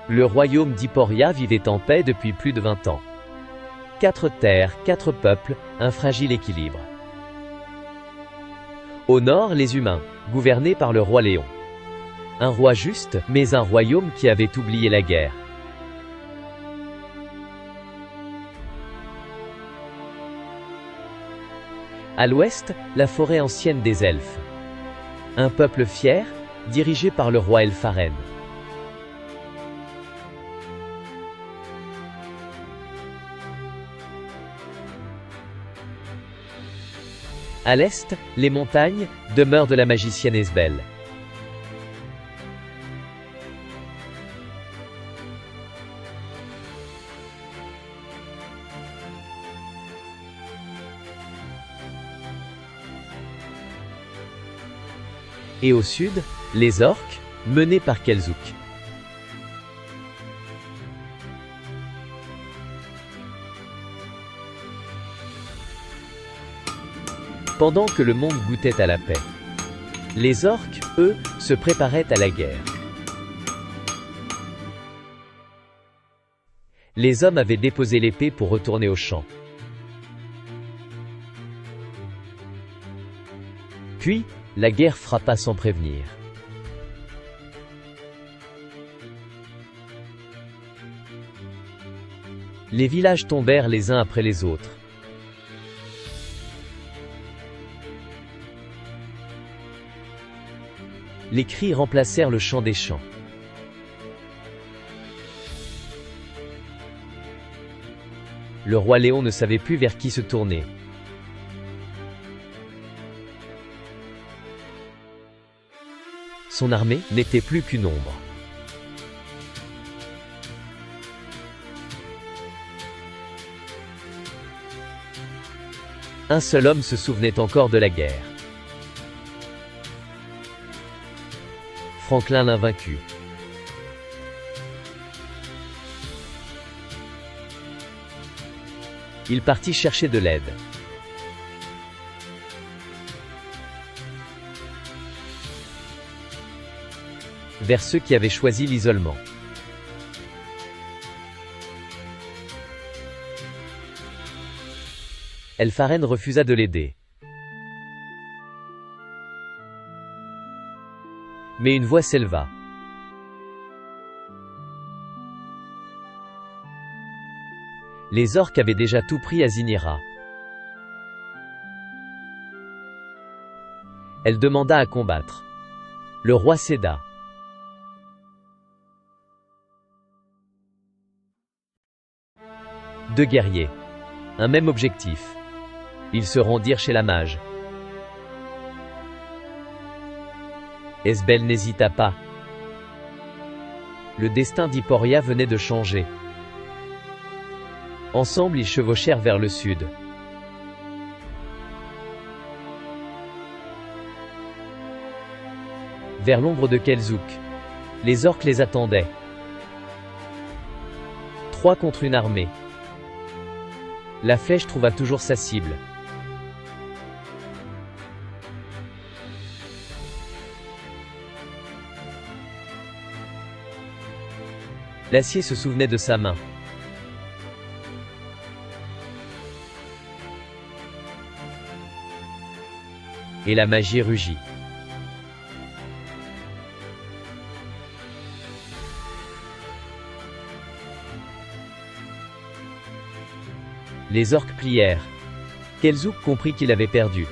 Le royaume d'Hyporia vivait en paix depuis plus de 20 ans. 4 terres, 4 peuples, un fragile équilibre. Au nord, les humains, gouvernés par le roi Léon. Un roi juste, mais un royaume qui avait oublié la guerre. À l'ouest, la forêt ancienne des Elfes. Un peuple fier, dirigé par le roi Elfaren. À l'est, les montagnes, demeure de la magicienne Esbel. Et au sud, les orques, menés par Kelzouk. Pendant que le monde goûtait à la paix, les orques, eux, se préparaient à la guerre. Les hommes avaient déposé l'épée pour retourner au champ. Puis, la guerre frappa sans prévenir. Les villages tombèrent les uns après les autres. Les cris remplacèrent le chant des champs. Le roi Léon ne savait plus vers qui se tourner. Son armée n'était plus qu'une ombre. Un seul homme se souvenait encore de la guerre. Franklin l'invaincu. Il partit chercher de l'aide. Vers ceux qui avaient choisi l'isolement. Elfaren refusa de l'aider. Mais une voix s'éleva. Les orques avaient déjà tout pris à Zinira. Elle demanda à combattre. Le roi céda. Deux guerriers. Un même objectif. Ils se rendirent chez la mage. Esbel n'hésita pas. Le destin d'Hyporia venait de changer. Ensemble, ils chevauchèrent vers le sud. Vers l'ombre de Kelzouk. Les orques les attendaient. 3 contre une armée. La flèche trouva toujours sa cible. L'acier se souvenait de sa main. Et la magie rugit. Les orques plièrent. Kelzouk comprit qu'il avait perdu.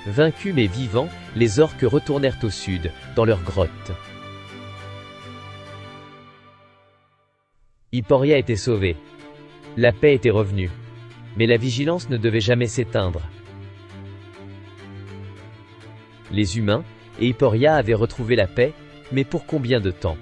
Vaincus mais vivants, les orques retournèrent au sud, dans leur grotte. Hyporia était sauvée. La paix était revenue. Mais la vigilance ne devait jamais s'éteindre. Les humains et Hyporia avaient retrouvé la paix, mais pour combien de temps ?